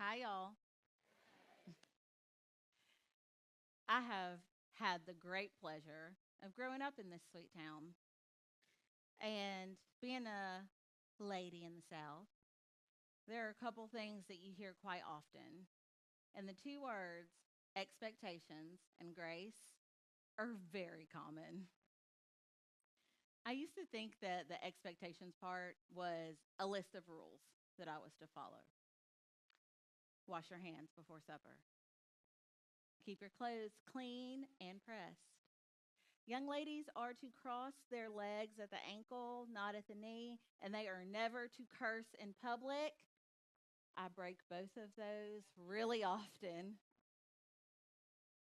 Hi, y'all. I have had the great pleasure of growing up in this sweet town and being a lady in the South. There are a couple things that you hear quite often, and the two words expectations and grace are very common. I used to think that the expectations part was a list of rules that I was to follow. Wash your hands before supper. Keep your clothes clean and pressed. Young ladies are to cross their legs at the ankle, not at the knee, and they are never to curse in public. I break both of those really often.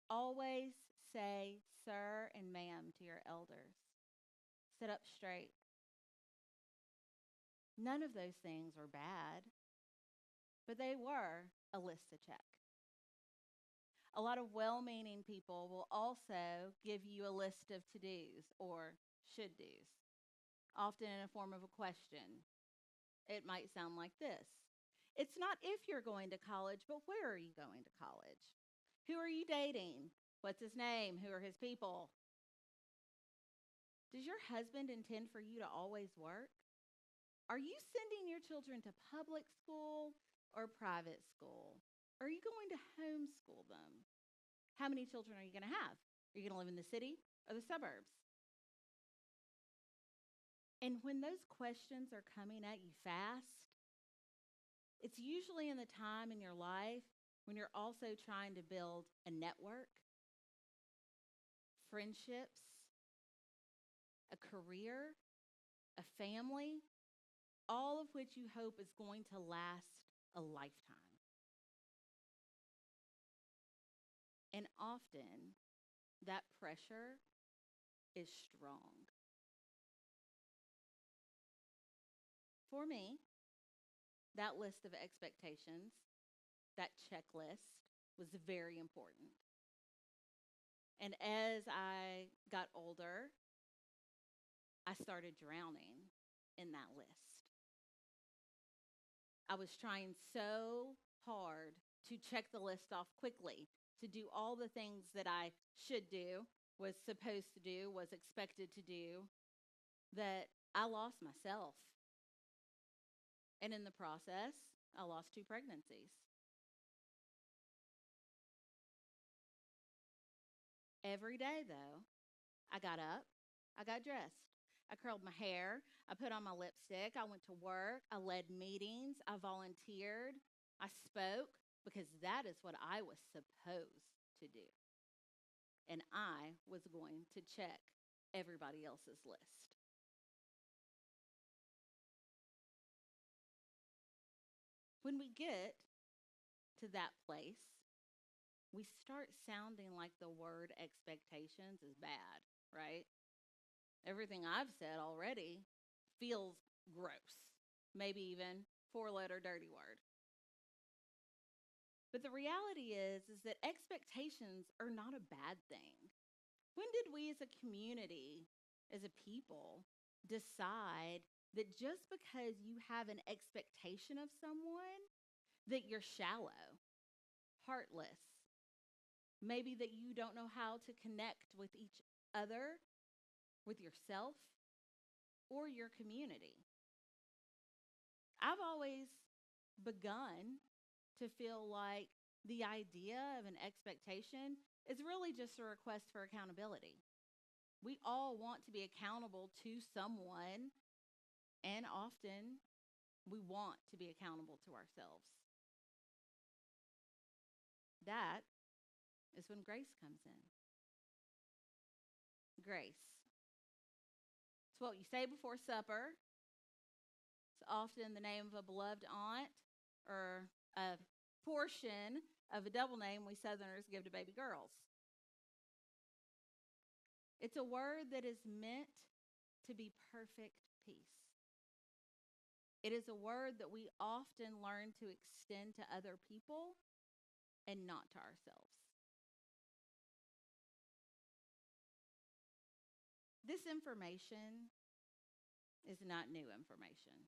Always say sir and ma'am to your elders. Sit up straight. None of those things were bad, but they were a list to check. A lot of well meaning people will also give you a list of to dos or should dos, often in a form of a question. It might sound like this: It's not if you're going to college, but where are you going to college? Who are you dating? What's his name? Who are his people? Does your husband intend for you to always work? Are you sending your children to public school or private school? Are you going to homeschool them? How many children are you going to have? Are you going to live in the city or the suburbs? And when those questions are coming at you fast, it's usually in the time in your life when you're also trying to build a network, friendships, a career, a family, all of which you hope is going to last a lifetime. And often that pressure is strong. For me, that list of expectations, that checklist, was very important. And as I got older, I started drowning in that list. I was trying so hard to check the list off quickly, to do all the things that I should do, was supposed to do, was expected to do, that I lost myself. And in the process, I lost two pregnancies. Every day, though, I got up, I got dressed, I curled my hair, I put on my lipstick, I went to work, I led meetings, I volunteered, I spoke, because that is what I was supposed to do. And I was going to check everybody else's list. When we get to that place, we start sounding like the word expectations is bad, right? Everything I've said already feels gross, maybe even four-letter dirty word. But the reality is that expectations are not a bad thing. When did we as a community, as a people, decide that just because you have an expectation of someone, that you're shallow, heartless, maybe that you don't know how to connect with each other, with yourself, or your community? I've always begun to feel like the idea of an expectation is really just a request for accountability. We all want to be accountable to someone, and often we want to be accountable to ourselves. That is when grace comes in. Grace. It's what you say before supper. It's often the name of a beloved aunt or a portion of a double name we Southerners give to baby girls. It's a word that is meant to be perfect peace. It is a word that we often learn to extend to other people and not to ourselves. This information is not new information.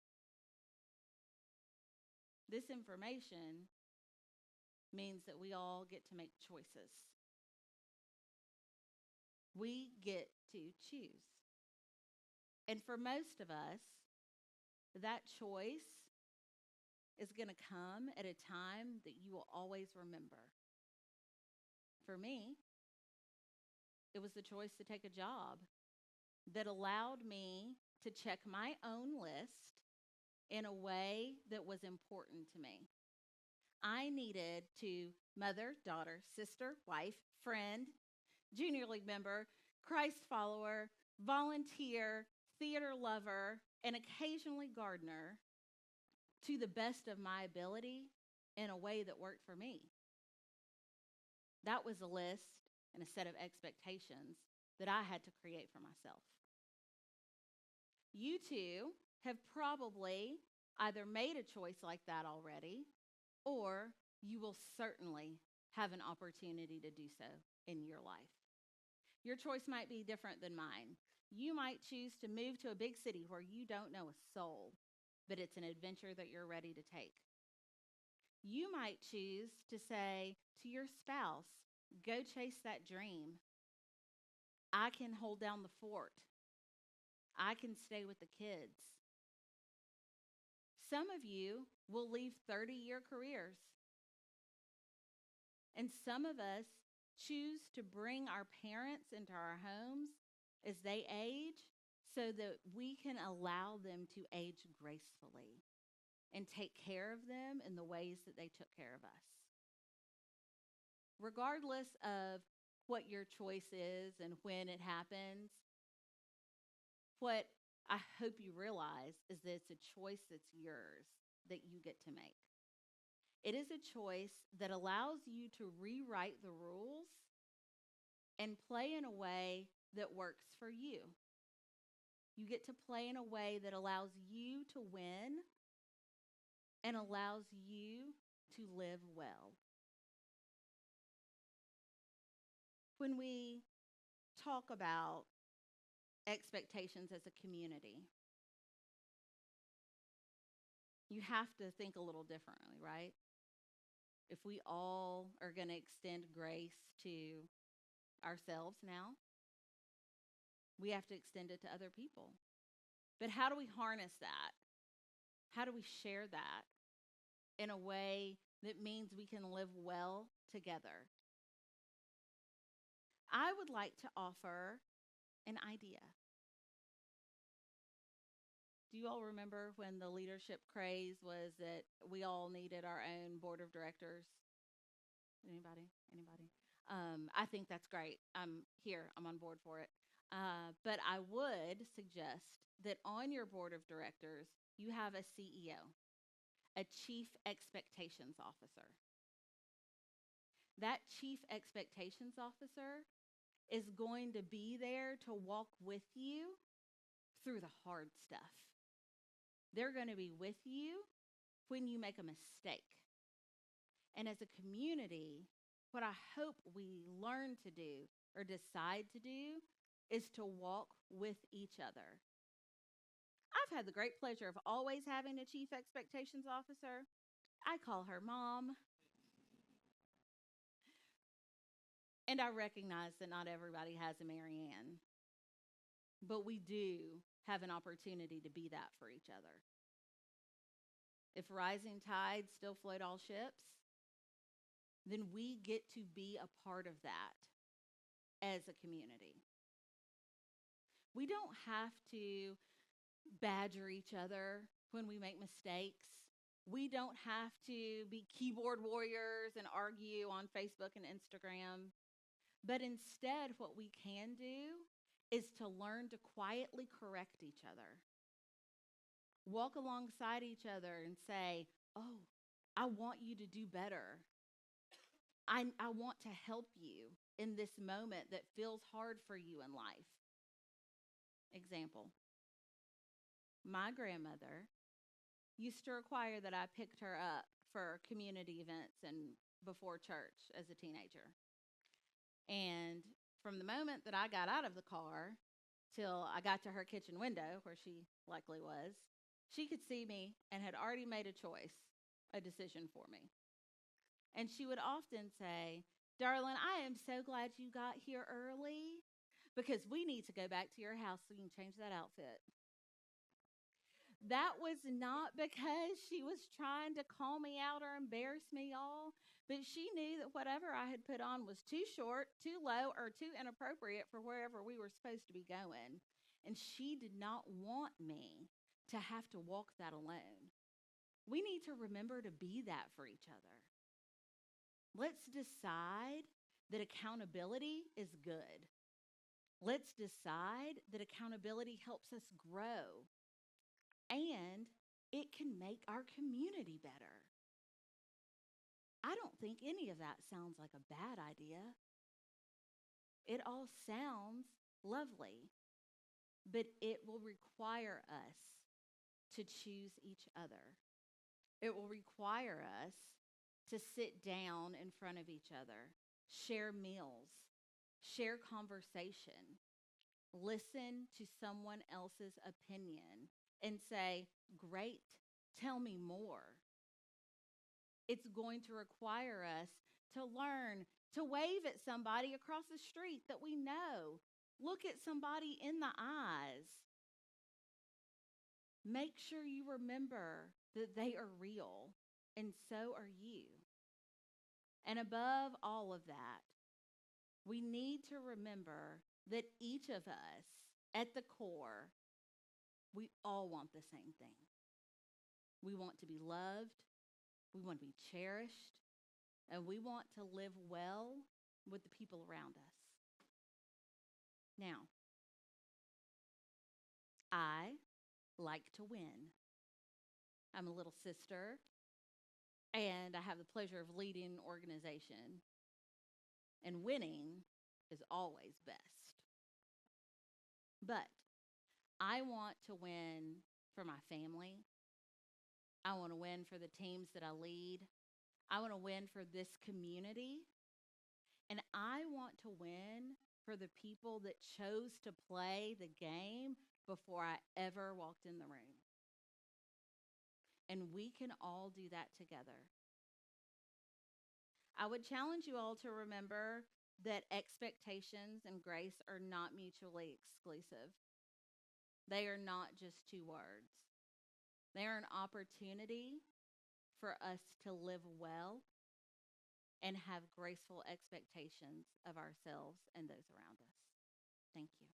This information means that we all get to make choices. We get to choose. And for most of us, that choice is going to come at a time that you will always remember. For me, it was the choice to take a job that allowed me to check my own list in a way that was important to me. I needed to mother, daughter, sister, wife, friend, junior league member, Christ follower, volunteer, theater lover, and occasionally gardener to the best of my ability in a way that worked for me. That was a list and a set of expectations that I had to create for myself. You too have probably either made a choice like that already, or you will certainly have an opportunity to do so in your life. Your choice might be different than mine. You might choose to move to a big city where you don't know a soul, but it's an adventure that you're ready to take. You might choose to say to your spouse, go chase that dream. I can hold down the fort. I can stay with the kids. Some of you will leave 30-year careers. And some of us choose to bring our parents into our homes as they age so that we can allow them to age gracefully and take care of them in the ways that they took care of us. Regardless of what your choice is and when it happens, what I hope you realize is that it's a choice that's yours that you get to make. It is a choice that allows you to rewrite the rules and play in a way that works for you. You get to play in a way that allows you to win and allows you to live well. When we talk about expectations as a community, you have to think a little differently, right? If we all are going to extend grace to ourselves now, we have to extend it to other people. But how do we harness that? How do we share that in a way that means we can live well together? I would like to offer an idea. Do you all remember when the leadership craze was that we all needed our own board of directors? Anybody? I think that's great. I'm on board for it. But I would suggest that on your board of directors, you have a CEO, a Chief Expectations Officer. That Chief Expectations Officer is going to be there to walk with you through the hard stuff. They're going to be with you when you make a mistake. And as a community, what I hope we learn to do or decide to do is to walk with each other. I've had the great pleasure of always having a Chief Expectations Officer. I call her Mom. And I recognize that not everybody has a Mary Ann, but we do have an opportunity to be that for each other. If rising tides still float all ships, then we get to be a part of that as a community. We don't have to badger each other when we make mistakes. We don't have to be keyboard warriors and argue on Facebook and Instagram. But instead, what we can do is to learn to quietly correct each other. Walk alongside each other and say, oh, I want you to do better. I want to help you in this moment that feels hard for you in life. Example, my grandmother used to require that I picked her up for community events and before church as a teenager. And from the moment that I got out of the car till I got to her kitchen window, where she likely was, she could see me and had already made a choice, a decision for me. And she would often say, "Darling, I am so glad you got here early because we need to go back to your house so you can change that outfit." That was not because she was trying to call me out or embarrass me, y'all, but she knew that whatever I had put on was too short, too low, or too inappropriate for wherever we were supposed to be going. And she did not want me to have to walk that alone. We need to remember to be that for each other. Let's decide that accountability is good. Let's decide that accountability helps us grow and it can make our community better. I don't think any of that sounds like a bad idea. It all sounds lovely, but it will require us to choose each other. It will require us to sit down in front of each other, share meals, share conversation, listen to someone else's opinion, and say, "Great, tell me more." It's going to require us to learn to wave at somebody across the street that we know, look at somebody in the eyes. Make sure you remember that they are real, and so are you. And above all of that, we need to remember that each of us, at the core, we all want the same thing. We want to be loved, we want to be cherished, and we want to live well with the people around us. Now, I like to win. I'm a little sister, and I have the pleasure of leading an organization. And winning is always best. But I want to win for my family. I want to win for the teams that I lead. I want to win for this community. And I want to win for the people that chose to play the game before I ever walked in the room. And we can all do that together. I would challenge you all to remember that expectations and grace are not mutually exclusive. They are not just two words. They are an opportunity for us to live well and have graceful expectations of ourselves and those around us. Thank you.